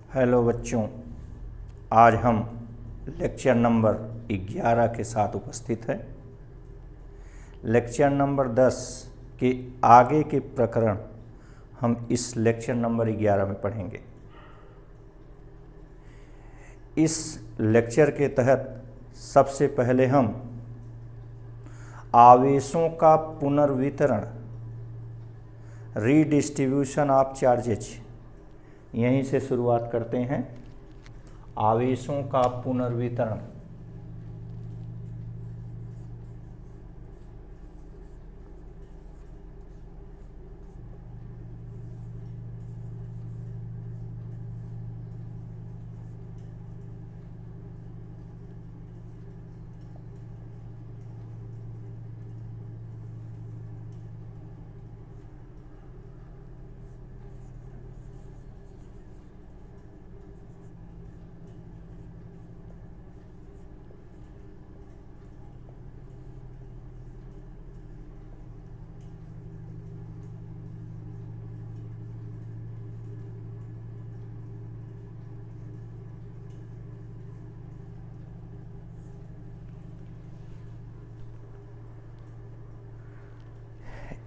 Hello बच्चों, आज हम लेक्चर नंबर 11 के साथ उपस्थित हैं। लेक्चर नंबर 10 के आगे के प्रकरण हम इस लेक्चर नंबर 11 में पढ़ेंगे। इस लेक्चर के तहत सबसे पहले हम आवेशों का पुनर्वितरण, रीडिस्ट्रीब्यूशन ऑफ चार्जेज, यहीं से शुरुआत करते हैं। आवेशों का पुनर्वितरण।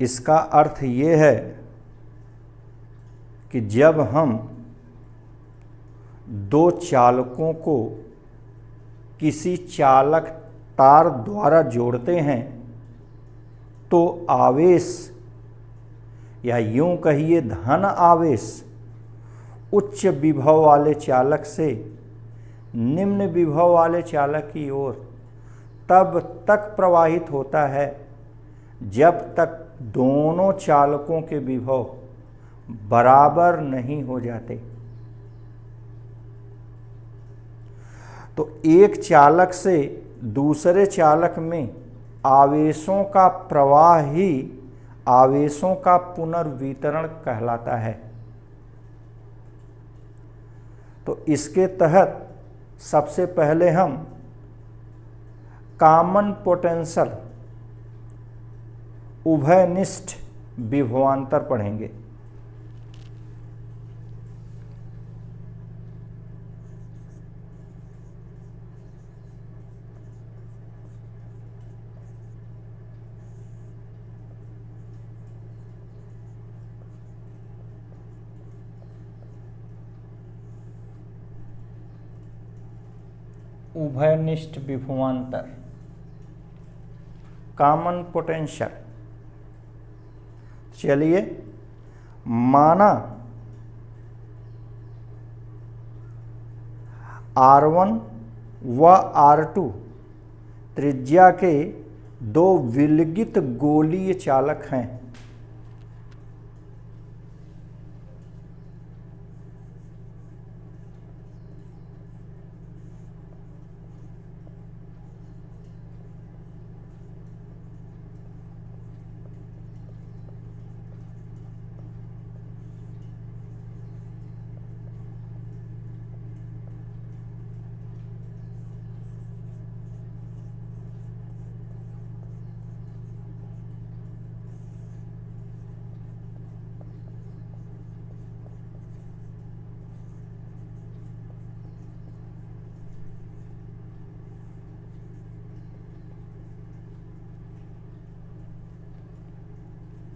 इसका अर्थ ये है कि जब हम दो चालकों को किसी चालक तार द्वारा जोड़ते हैं तो आवेश, या यूं कहिए धन आवेश, उच्च विभव वाले चालक से निम्न विभव वाले चालक की ओर तब तक प्रवाहित होता है जब तक दोनों चालकों के विभव बराबर नहीं हो जाते। तो एक चालक से दूसरे चालक में आवेशों का प्रवाह ही आवेशों का पुनर्वितरण कहलाता है। तो इसके तहत सबसे पहले हम कॉमन पोटेंशियल उभयनिष्ठ विभवांतर पढ़ेंगे। उभयनिष्ठ विभवांतर, कॉमन पोटेंशियल। चलिए, माना R1 व R2 त्रिज्या के दो विलगित गोलीय चालक हैं।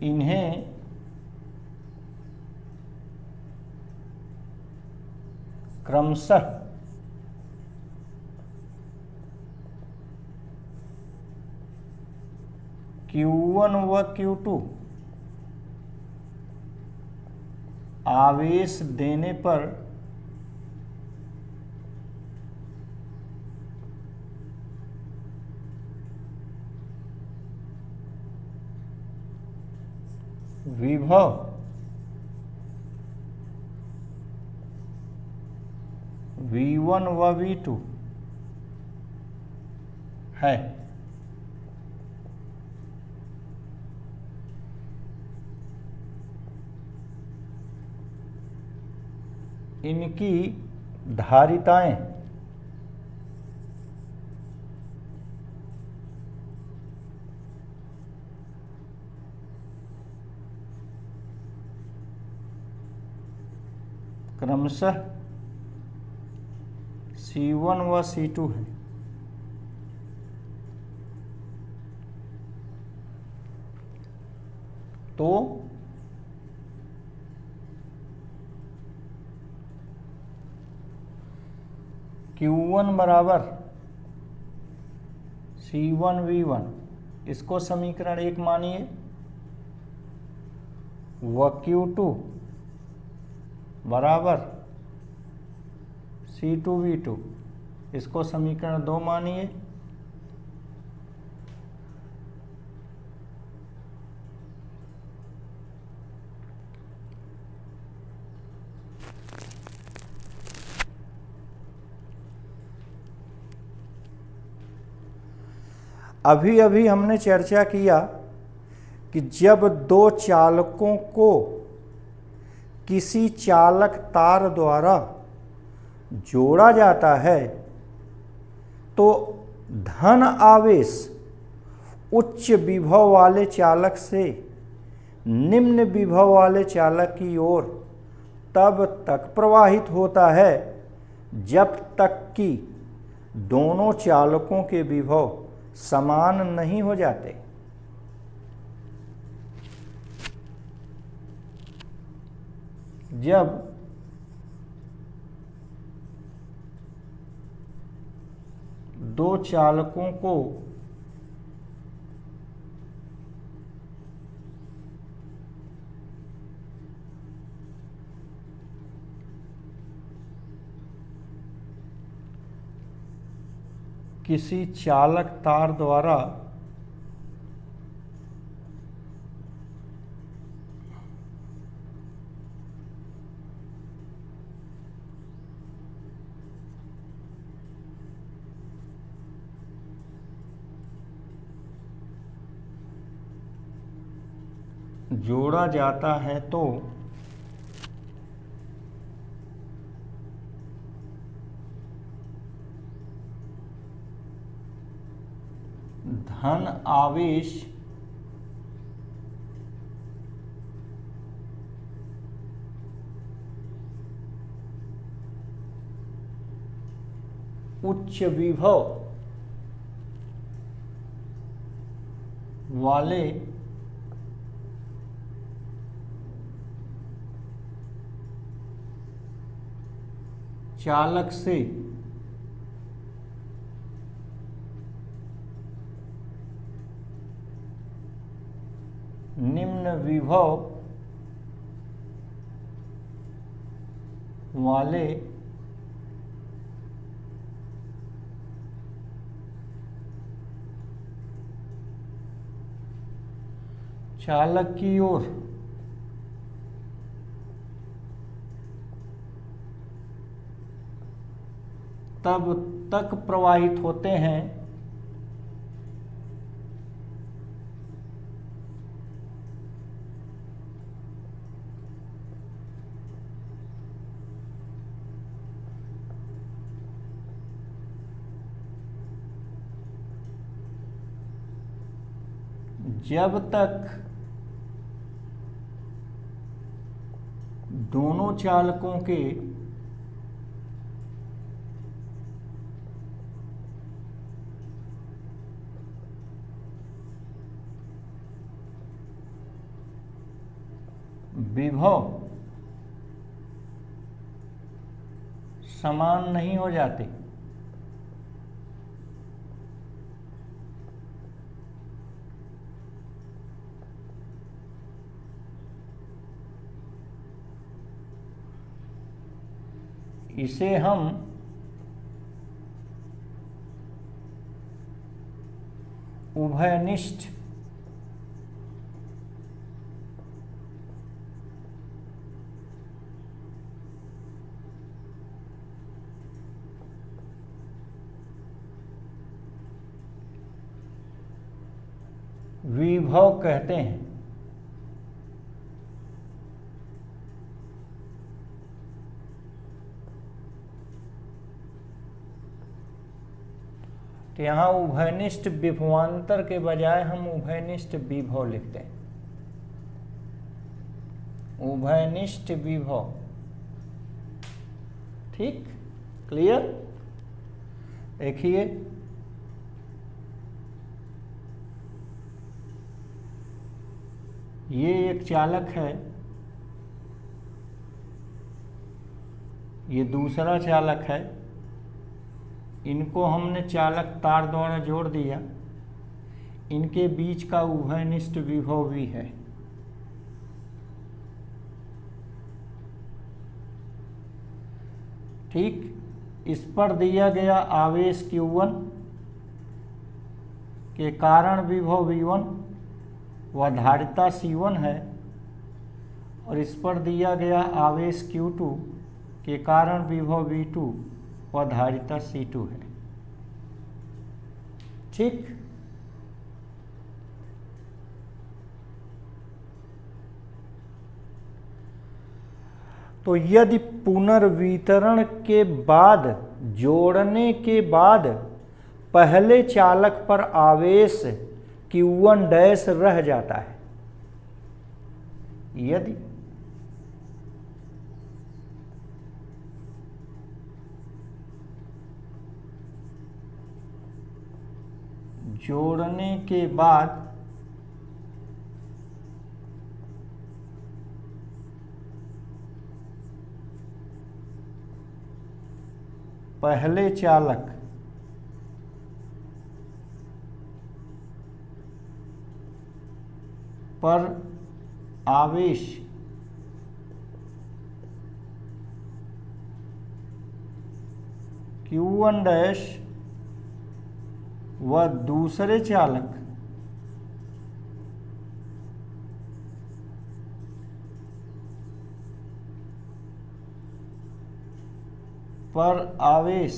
इन्हें क्रमशः Q1 व Q2 आवेश देने पर विभव V1 व V2 है। इनकी धारिताएं क्रमशः C1 व C2 है। तो Q1 बराबर C1V1, इसको समीकरण 1 मानिए, व Q2 बराबर C2V2, इसको समीकरण 2 मानिए। अभी अभी हमने चर्चा किया कि जब दो चालकों को किसी चालक तार द्वारा जोड़ा जाता है तो धन आवेश उच्च विभव वाले चालक से निम्न विभव वाले चालक की ओर तब तक प्रवाहित होता है जब तक कि दोनों चालकों के विभव समान नहीं हो जाते। जब दो चालकों को किसी चालक तार द्वारा जोड़ा जाता है तो धन आवेश उच्च विभव वाले चालक से निम्न विभव वाले चालक की ओर तब तक प्रवाहित होते हैं जब तक दोनों चालकों के विभव समान नहीं हो जाते। इसे हम उभयनिष्ठ विभव कहते हैं। तो यहाँ उभयनिष्ठ विभवांतर के बजाय हम उभयनिष्ठ विभव लिखते हैं। उभयनिष्ठ विभव, ठीक, क्लियर। देखिए ये एक चालक है, ये दूसरा चालक है, इनको हमने चालक तार द्वारा जोड़ दिया, इनके बीच का उभयनिष्ठ विभव भी है। ठीक, इस पर दिया गया आवेश Q1 के कारण विभव V1 व धारिता C1 है, और इस पर दिया गया आवेश Q2 के कारण विभव V2 व धारिता C2 है। ठीक, तो यदि पुनर्वितरण के बाद, जोड़ने के बाद पहले चालक पर आवेश Q1 डैश रह जाता है, यदि जोड़ने के बाद पहले चालक पर आवेश Q1 डैश व दूसरे चालक पर आवेश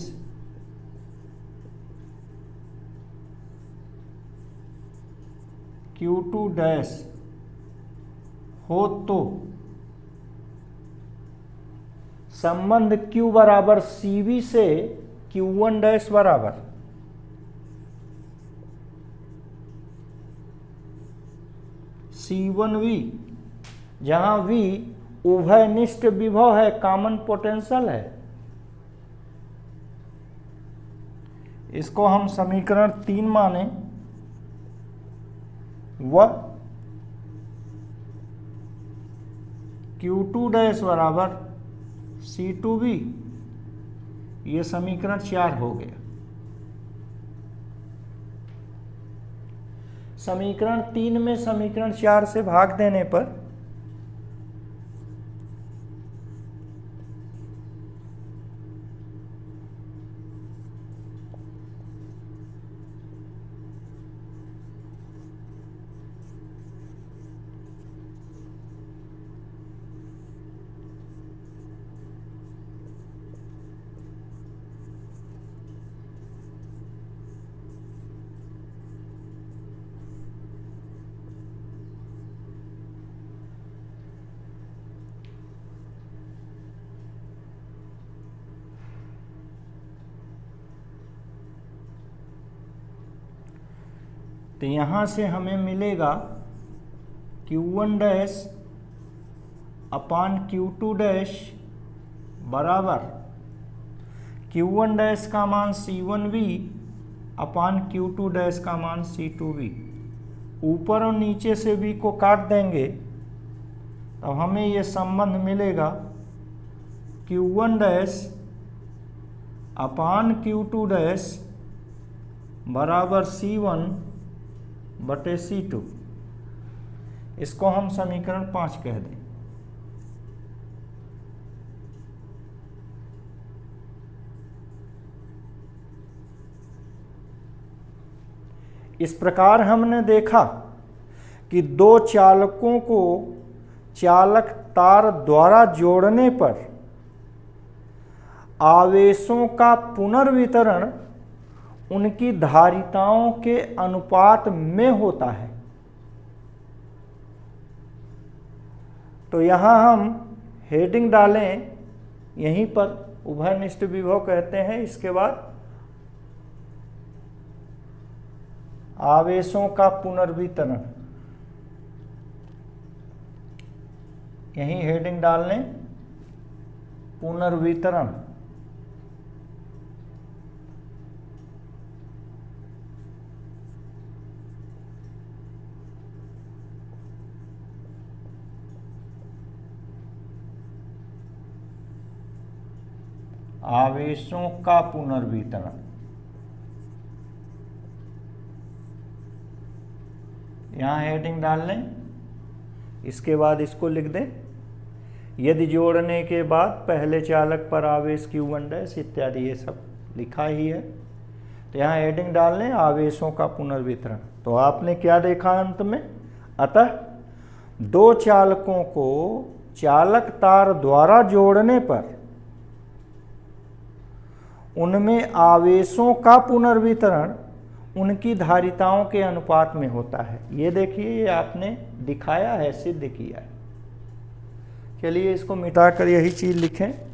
Q2 डैश हो तो संबंध Q बराबर CV से Q1 डैश बराबर C1V, जहां V उभयनिष्ठ विभव है, कॉमन पोटेंशियल है, इसको हम समीकरण 3 माने, व Q2 डैश बराबर C2V, ये समीकरण 4 हो गया। समीकरण 3 में समीकरण 4 से भाग देने पर तो यहाँ से हमें मिलेगा Q1 डैश अपान Q2 डैश बराबर Q1 डैश का मान C1V अपान Q2 डैश का मान C2V। ऊपर और नीचे से V को काट देंगे तो हमें ये संबंध मिलेगा Q1 डैश अपान Q2 डैश बराबर C1 बटे C2। इसको हम समीकरण 5 कह दें। इस प्रकार हमने देखा कि दो चालकों को चालक तार द्वारा जोड़ने पर आवेशों का पुनर्वितरण उनकी धारिताओं के अनुपात में होता है। तो यहां हम हेडिंग डालें, यहीं पर उभयनिष्ठ विभव कहते हैं, इसके बाद आवेशों का पुनर्वितरण, यहीं हेडिंग डाल लें पुनर्वितरण। आवेशों का पुनर्वितरण। यहाँ हेडिंग डाल लें, इसके बाद इसको लिख दें, यदि जोड़ने के बाद पहले चालक पर आवेश Q1 डैश इत्यादि, ये सब लिखा ही है। तो यहाँ हेडिंग डाल लें आवेशों का पुनर्वितरण। तो आपने क्या देखा अंत में, अतः दो चालकों को चालक तार द्वारा जोड़ने पर उनमें आवेशों का पुनर्वितरण उनकी धारिताओं के अनुपात में होता है। ये देखिए, ये आपने दिखाया है, सिद्ध किया है। चलिए इसको मिटाकर यही चीज लिखें।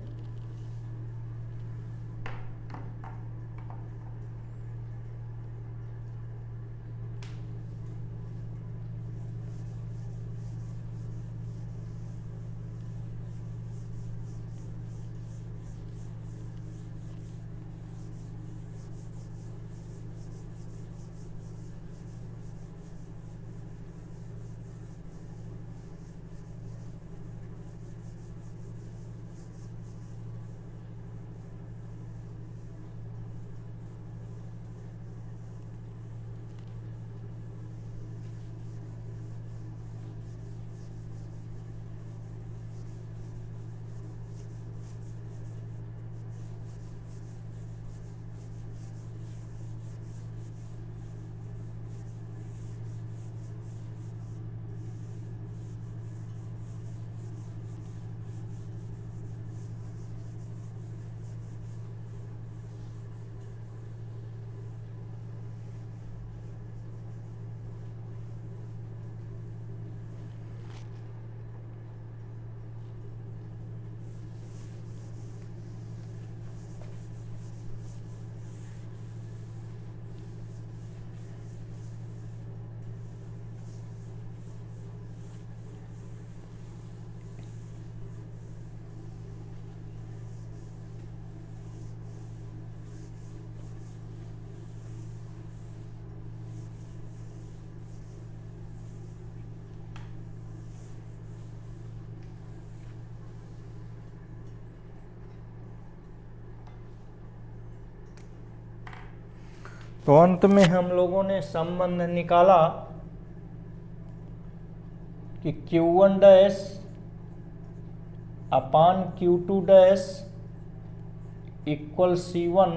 तो अंत में हम लोगों ने संबंध निकाला कि Q1 डैश अपान Q2 डैश इक्वल C1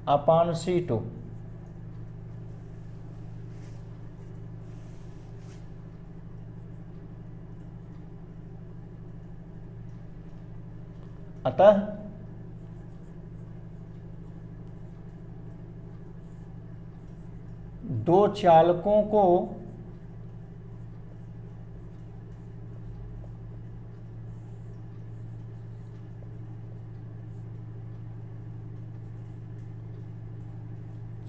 अपान C2। अतः दो चालकों को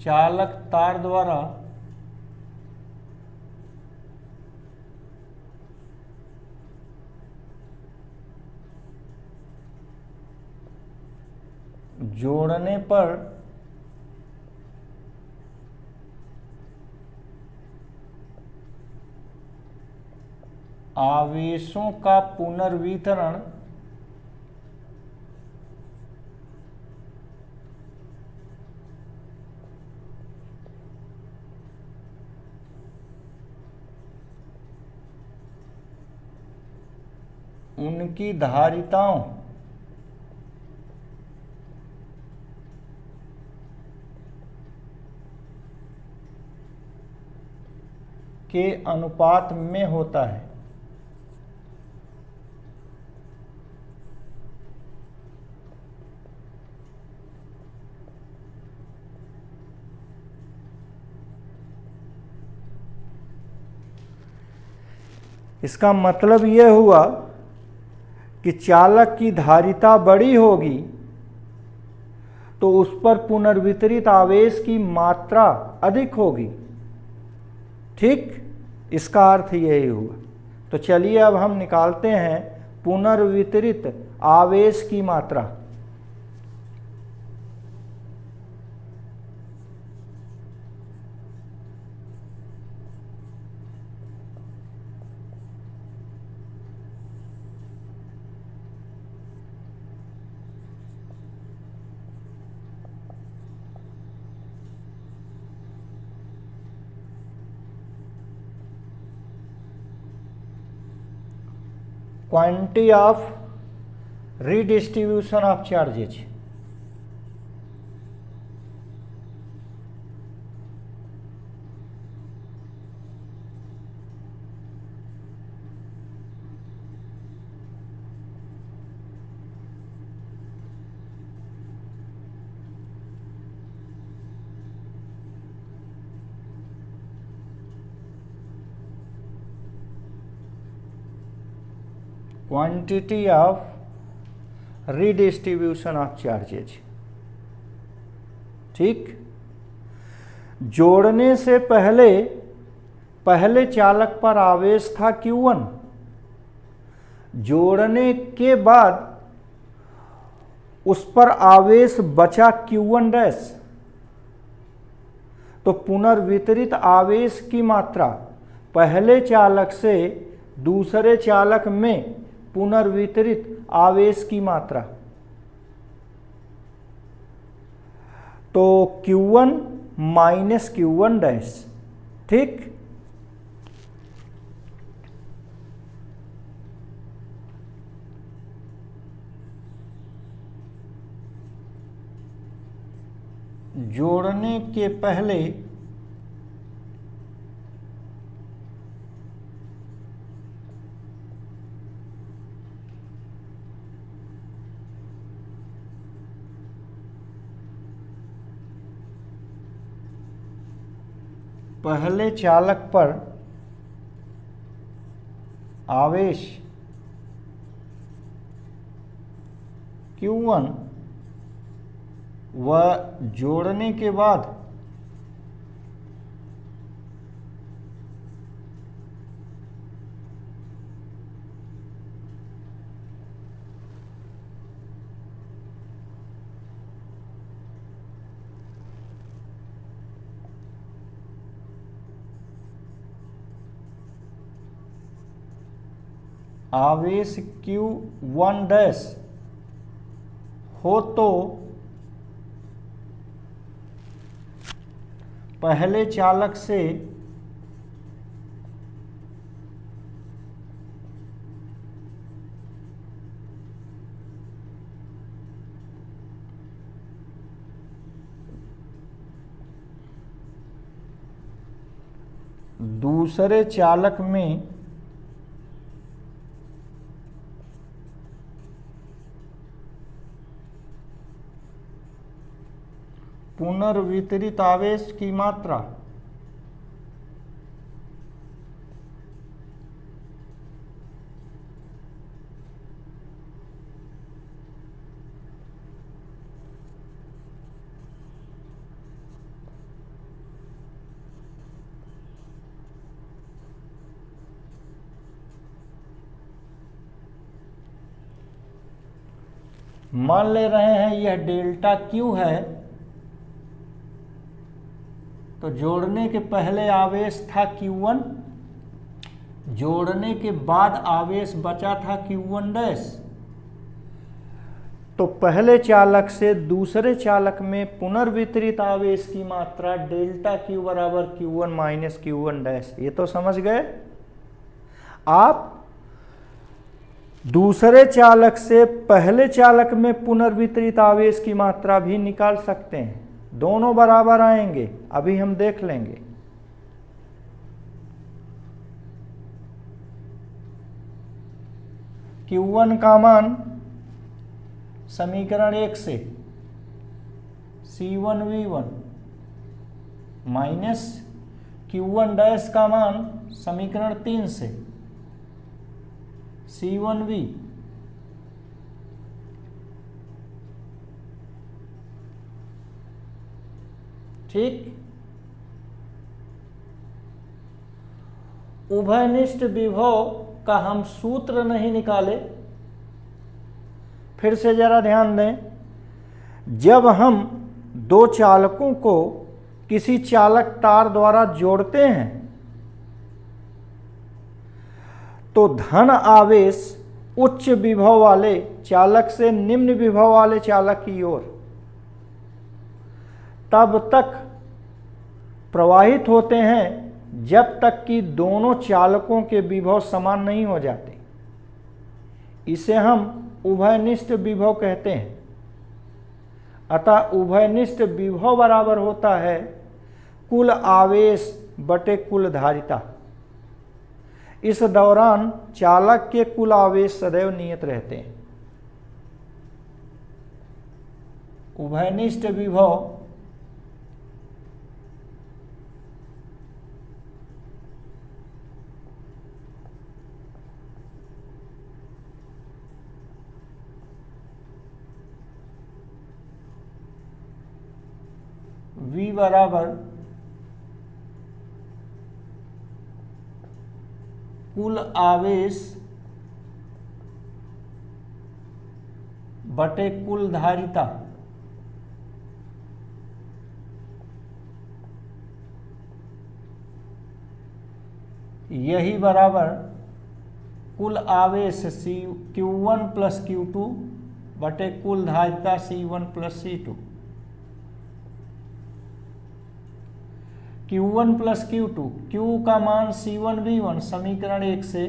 चालक तार द्वारा जोड़ने पर आवेशों का पुनर्वितरण उनकी धारिताओं के अनुपात में होता है। इसका मतलब यह हुआ कि चालक की धारिता बड़ी होगी तो उस पर पुनर्वितरित आवेश की मात्रा अधिक होगी। ठीक, इसका अर्थ यही हुआ। तो चलिए अब हम निकालते हैं पुनर्वितरित आवेश की मात्रा। Quantity of redistribution of charges. Quantity of redistribution of charges. ठीक, जोड़ने से पहले चालक पर आवेश था Q1, जोड़ने के बाद उस पर आवेश बचा Q1 डैश, तो पुनर्वितरित आवेश की मात्रा पहले चालक से दूसरे चालक में पुनर्वितरित आवेश की मात्रा, तो Q1 माइनस Q1 डैश। ठीक, जोड़ने के पहले चालक पर आवेश Q1 व जोड़ने के बाद आवेश Q1 डैश हो, तो पहले चालक से दूसरे चालक में पुनर्वितरित आवेश की मात्रा मान ले रहे हैं यह डेल्टा Q है, तो जोड़ने के पहले आवेश था Q1, जोड़ने के बाद आवेश बचा था Q1 डैश, तो पहले चालक से दूसरे चालक में पुनर्वितरित आवेश की मात्रा डेल्टा Q बराबर Q1 माइनस Q1 डैश। ये तो समझ गए। आप दूसरे चालक से पहले चालक में पुनर्वितरित आवेश की मात्रा भी निकाल सकते हैं, दोनों बराबर आएंगे, अभी हम देख लेंगे। Q1 का मान समीकरण 1 से C1V1 माइनस Q1 डैश का मान समीकरण 3 से C1V ठीक। उभयनिष्ठ विभव का हम सूत्र नहीं निकाले, फिर से जरा ध्यान दें। जब हम दो चालकों को किसी चालक तार द्वारा जोड़ते हैं तो धन आवेश उच्च विभव वाले चालक से निम्न विभव वाले चालक की ओर तब तक प्रवाहित होते हैं जब तक कि दोनों चालकों के विभव समान नहीं हो जाते। इसे हम उभयनिष्ठ विभव कहते हैं। अतः उभयनिष्ठ विभव बराबर होता है कुल आवेश बटे कुल धारिता। इस दौरान चालक के कुल आवेश सदैव नियत रहते हैं। उभयनिष्ठ विभव V बराबर कुल आवेश बटे कुल धारिता। यही बराबर कुल आवेश Q1 प्लस Q2 बटे कुल धारिता C1 plus C2। Q1 plus Q2, Q का मान C1V1 समीकरण 1 से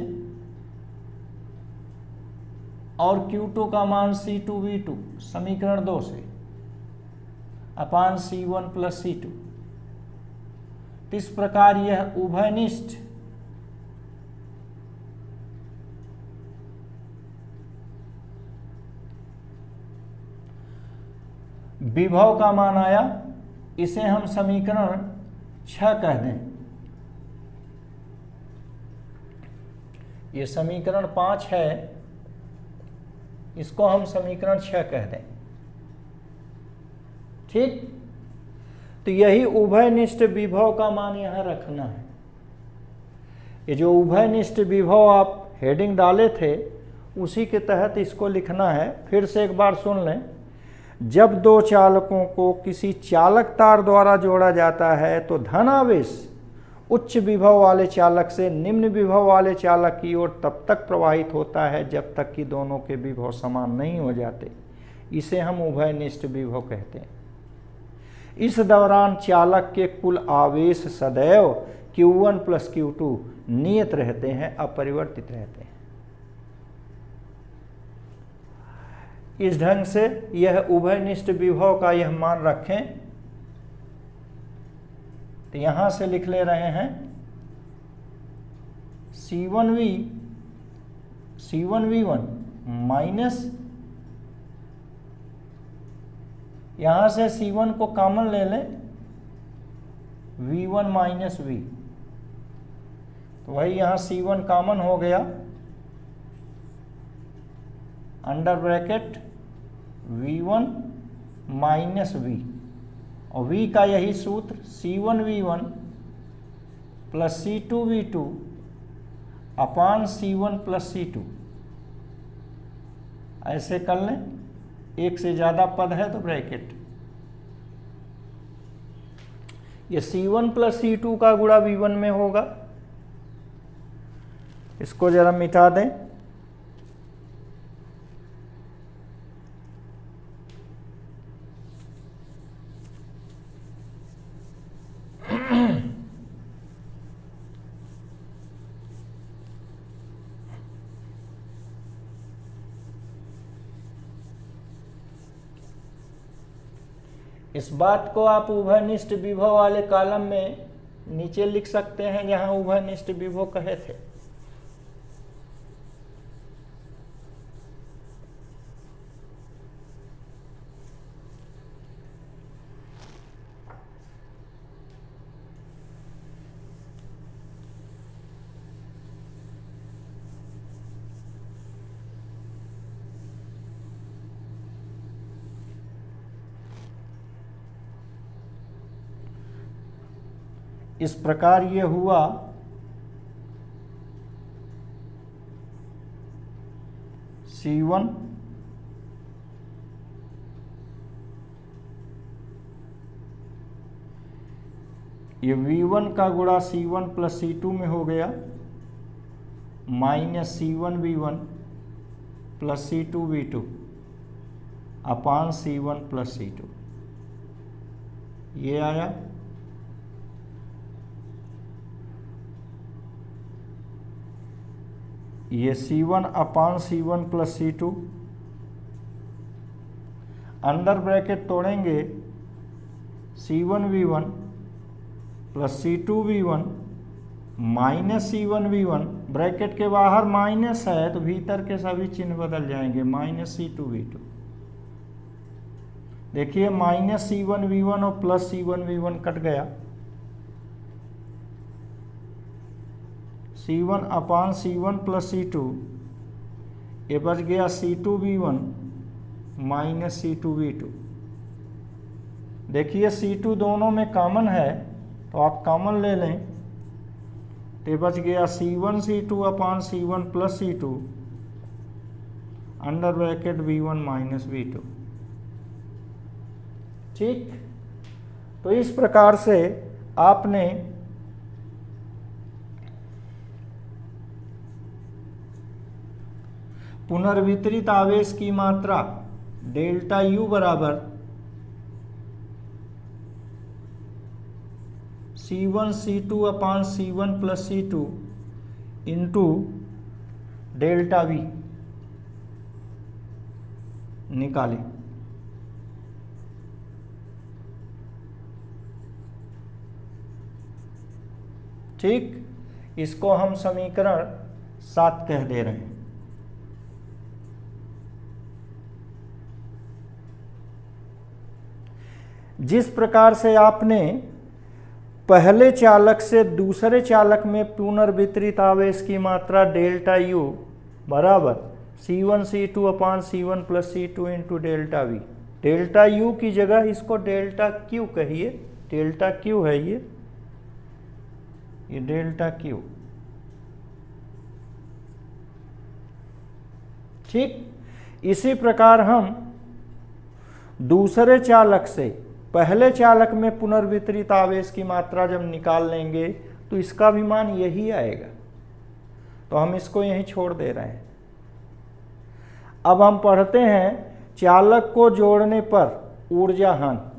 और Q2 का मान C2V2 समीकरण 2 से अपान C1 प्लस C2। इस प्रकार यह उभयनिष्ठ विभव का मान आया। इसे हम समीकरण 6 कह दें। ये समीकरण 5 है, इसको हम समीकरण 6 कह दें। ठीक, तो यही उभयनिष्ठ विभव का मान यहां रखना है। ये जो उभयनिष्ठ विभव आप हेडिंग डाले थे उसी के तहत इसको लिखना है। फिर से एक बार सुन लें। जब दो चालकों को किसी चालक तार द्वारा जोड़ा जाता है तो धनावेश उच्च विभव वाले चालक से निम्न विभव वाले चालक की ओर तब तक प्रवाहित होता है जब तक कि दोनों के विभव समान नहीं हो जाते। इसे हम उभयनिष्ठ विभव कहते हैं। इस दौरान चालक के कुल आवेश सदैव Q1 प्लस Q2 नियत रहते हैं, अपरिवर्तित रहते हैं। इस ढंग से यह उभयनिष्ठ विभव का यह मान रखें। तो यहां से लिख ले रहे हैं C1V1 माइनस, यहां से C1 को कॉमन ले लें, V1 माइनस V, तो वही यहां C1 कॉमन हो गया, under bracket V1 minus V, और V का यही सूत्र C1V1 प्लस C2V2 अपान C1 प्लस C2। ऐसे कर लें, एक से ज़्यादा पद है तो ब्रैकेट। ये C1 प्लस C2 का गुणा V1 में होगा। इसको जरा मिटा दें। इस बात को आप उभयनिष्ठ विभव वाले कॉलम में नीचे लिख सकते हैं जहां उभयनिष्ठ विभव कहे थे। इस प्रकार ये हुआ C1 ये V1 का गुणा C1 प्लस C2 में हो गया, माइनस C1V1 प्लस C2V2 अपान C1 प्लस C2, ये आया। ये C1 अपान C1 प्लस C2, अंदर ब्रैकेट तोड़ेंगे C1V1 plus C2V1 minus C1V1, bracket के बाहर माइनस है तो भीतर के सभी चिन्ह बदल जाएंगे, माइनस C2V2। देखिए माइनस C1V1 और प्लस C1V1 कट गया, C1 अपान C1 प्लस C2, ये बच गया C2V1 माइनस C2V2। देखिए C2 दोनों में कॉमन है तो आप कॉमन ले लें, तो बच गया C1 C2 upon C1 plus C2 under bracket V1 minus V2। ठीक, तो इस प्रकार से आपने पुनर्वितरित आवेश की मात्रा डेल्टा U बराबर C1 C2 upon C1 plus C2 into delta V निकालें। ठीक, इसको हम समीकरण 7 कह दे रहे हैं। जिस प्रकार से आपने पहले चालक से दूसरे चालक में पुनर्वितरित आवेश की मात्रा डेल्टा U बराबर C1 C2 upon C1 plus C2 into delta V, delta U की जगह इसको डेल्टा Q कहिए, डेल्टा Q है ये डेल्टा Q। ठीक, इसी प्रकार हम दूसरे चालक से पहले चालक में पुनर्वितरित आवेश की मात्रा जब निकाल लेंगे तो इसका भी मान यही आएगा, तो हम इसको यहीं छोड़ दे रहे हैं। अब हम पढ़ते हैं चालक को जोड़ने पर ऊर्जा हानि।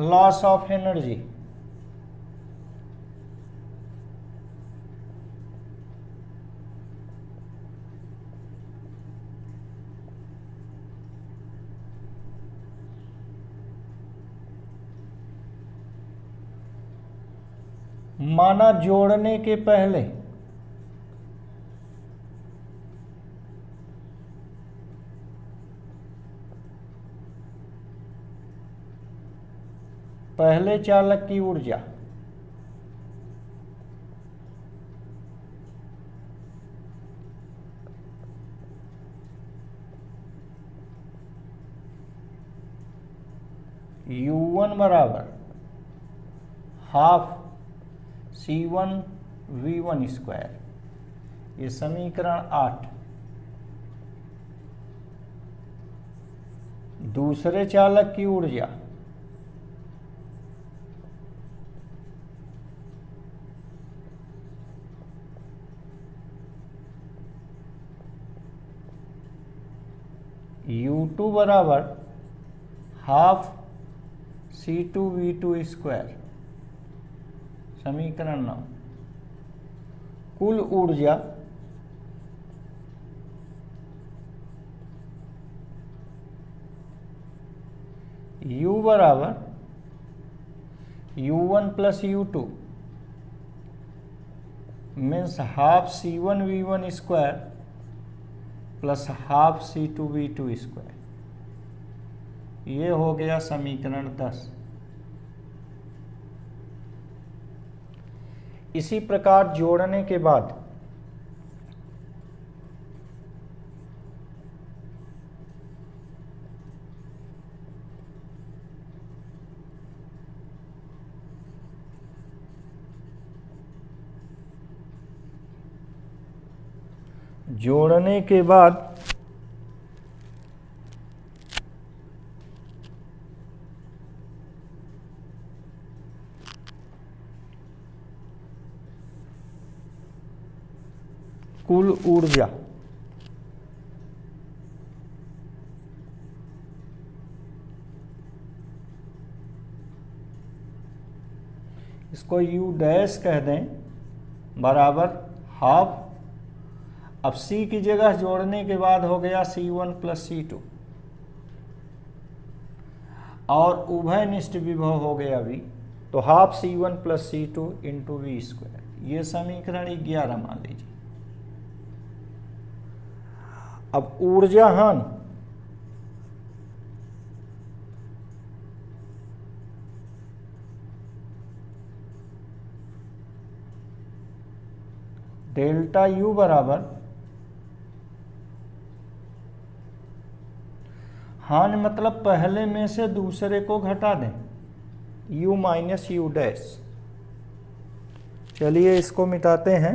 लॉस ऑफ एनर्जी, माना जोड़ने के पहले पहले चालक की ऊर्जा U1 बराबर हाफ C1 V1 स्क्वायर, ये समीकरण 8। दूसरे चालक की ऊर्जा U2 बराबर हाफ C2 V2 स्क्वायर, समीकरण 9। कुल ऊर्जा U बराबर U1 plus U2 means half C1 V1 square plus half C2 V2 square, ये हो गया समीकरण 10। इसी प्रकार जोड़ने के बाद जोड़ने के बाद कुल ऊर्जा इसको U डैश कह दें बराबर हाफ। अब C की जगह जोड़ने के बाद हो गया C1 प्लस C2 और उभयनिष्ठ विभव हो गया V, तो half C1 plus C2 into V square. ये समीकरण 11 मान लीजिए। अब ऊर्जा हानि डेल्टा U बराबर हानि मतलब पहले में से दूसरे को घटा दें, U माइनस U डैश। चलिए इसको मिटाते हैं।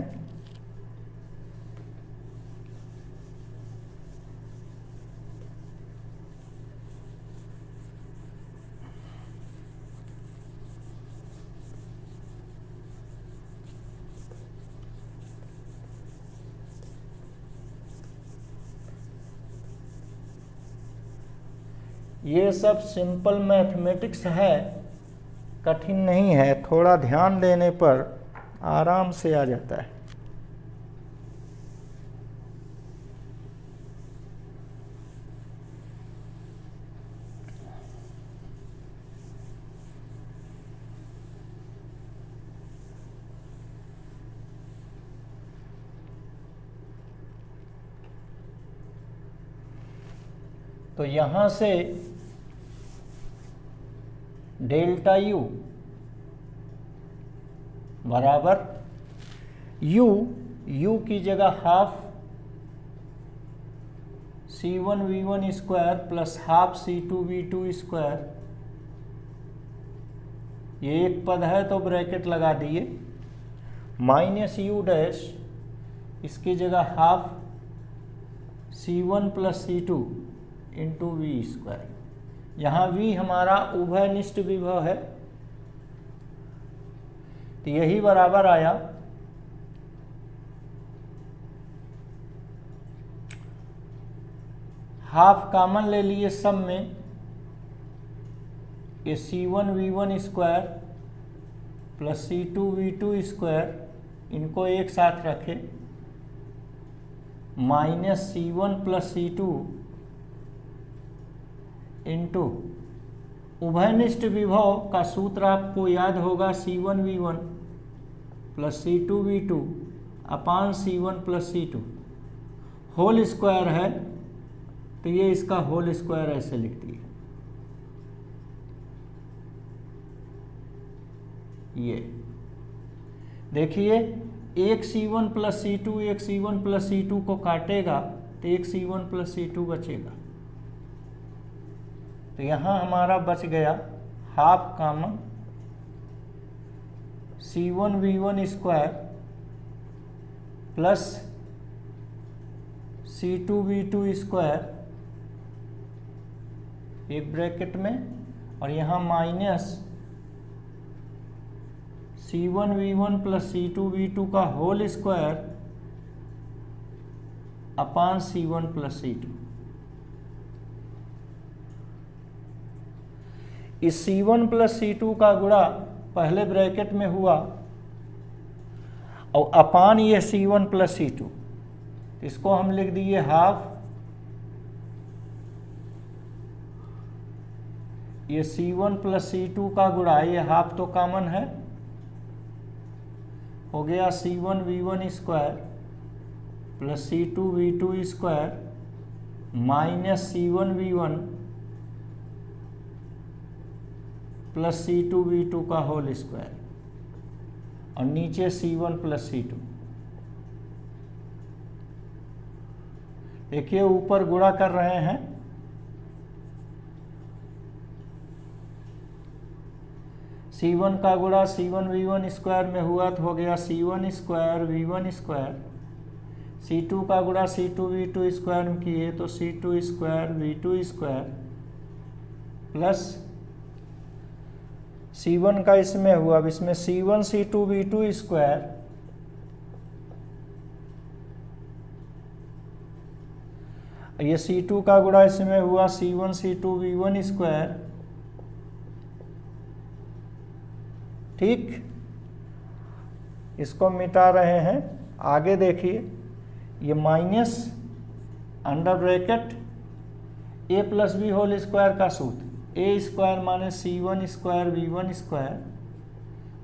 ये सब सिंपल मैथमेटिक्स है, कठिन नहीं है, थोड़ा ध्यान देने पर आराम से आ जाता है। तो यहां से डेल्टा U बराबर U की जगह half C1 V1 square plus half C2 V2 square. ये एक पद है तो ब्रैकेट लगा दिए, माइनस U डैश, इसकी जगह half C1 plus C2 into V square. यहाँ V हमारा उभयनिष्ठ विभव है, तो यही बराबर आया हाफ कॉमन ले लिए सब में, ये C1 V1 square plus C2 V2 square, इनको एक साथ रखे, minus C1 plus C2 into उभयनिष्ठ विभव का सूत्र आपको याद होगा, C1 V1 plus C2 V2 upon C1 plus C2 whole square है, तो ये इसका होल स्क्वायर ऐसे लिख दिए। ये देखिए, एक C1 प्लस C2 एक C1 प्लस C2 को काटेगा तो एक C1 प्लस C2 बचेगा। तो यहाँ हमारा बच गया half common C1 V1 square plus C2 V2 square एक ब्रैकेट में, और यहाँ minus C1 V1 plus C2 V2 का whole square upon C1 plus C2। इस C1 प्लस C2 का गुणा पहले ब्रैकेट में हुआ और अपान ये C1 प्लस C2, इसको हम लिख दिए हाफ, ये C1 प्लस C2 का गुणा, ये हाफ तो कॉमन है, हो गया C1 V1 square plus C2 V2 square minus C1 V1 plus C2 V2 का होल स्क्वायर, और नीचे C1 प्लस C2। देखिए ऊपर गुणा कर रहे हैं, C1 का गुणा C1 V1 स्क्वायर में हुआ तो हो गया C1 square V1 square, C2 का गुणा C2V2 स्क्वायर में किए तो C2 square V2 square plus C1 का इसमें हुआ, अब इसमें C1 C2 V2 स्क्वायर ये C2 का गुणा इसमें हुआ C1 C2 V1 स्क्वायर, ठीक। इसको मिटा रहे हैं। आगे देखिए, ये minus under bracket a plus B whole square का सूत्र a स्क्वायर माने C1 square V1 square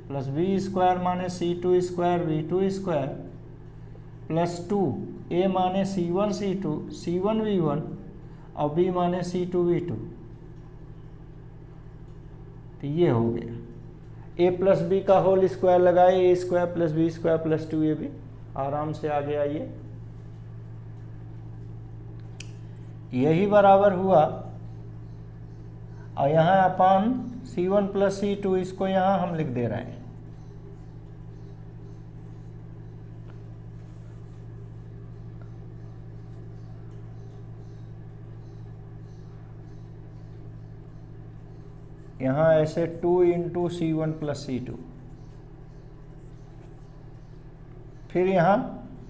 plus b square माने C2 square V2 square plus 2 a माने C1 C2 C1 V1 और b माने C2 V2। तो ये हो गया a प्लस बी का होल स्क्वायर लगाए, a square plus B square plus 2ab, आराम से आगे आइए। यही बराबर हुआ और यहाँ अपान C1 प्लस C2, इसको यहाँ हम लिख दे रहे हैं। यहाँ ऐसे 2 इंटू C1 प्लस C2, फिर यहाँ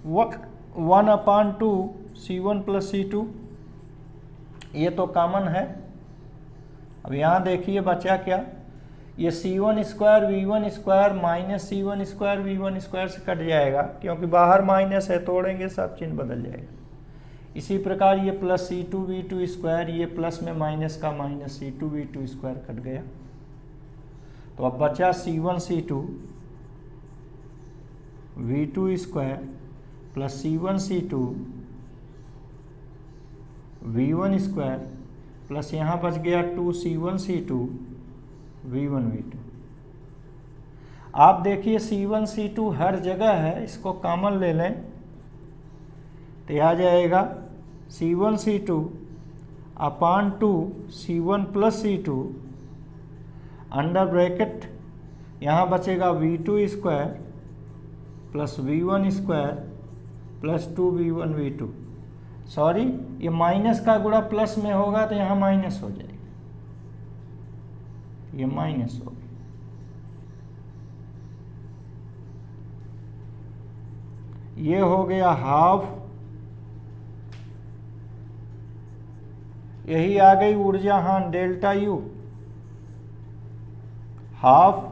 1/2 C1 प्लस C2, ये तो कॉमन है। अब यहाँ देखिए बचा क्या, ये C1 square V1 square minus C1 square V1 square से कट जाएगा, क्योंकि बाहर माइनस है, तोड़ेंगे सब चिन्ह बदल जाएगा। इसी प्रकार ये प्लस C2 V2 स्क्वायर, ये प्लस में माइनस का minus C2 V2 square cut गया। तो अब बचा C1 C2 V2 square plus C1 C2 V1 square plus यहाँ बच गया 2 C1 C2 V1 V2। आप देखिए C1 C2 हर जगह है, इसको कॉमन ले लें तो आ जाएगा C1 C2 अपान 2 C1 plus C2 under bracket, यहाँ बचेगा V2 square plus V1 square plus 2V1 V2। Sorry, ये माइनस का गुणा प्लस में होगा तो यहाँ माइनस हो जाएगा, ये माइनस हो गया। ये हो गया हाफ, यही आ गई ऊर्जा हां delta U, half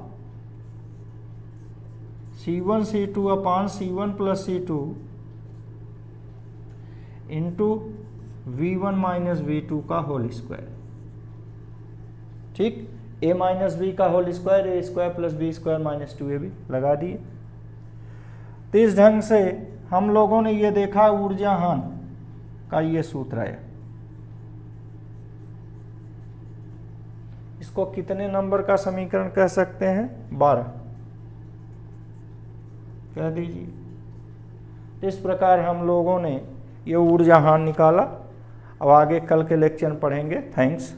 C1 C2 upon C1 plus C2 into V1 minus V2 का होल स्क्वायर, ठीक। a माइनस बी का whole square, A square plus B square minus 2ab लगा दिए। तो इस ढंग से हम लोगों ने ये देखा ऊर्जा हान का ये सूत्र है। इसको कितने नंबर का समीकरण कह सकते हैं? 12 कह दीजिए। इस प्रकार हम लोगों ने ये ऊर्जा हान निकाला। अब आगे कल के लेक्चर में पढ़ेंगे। थैंक्स।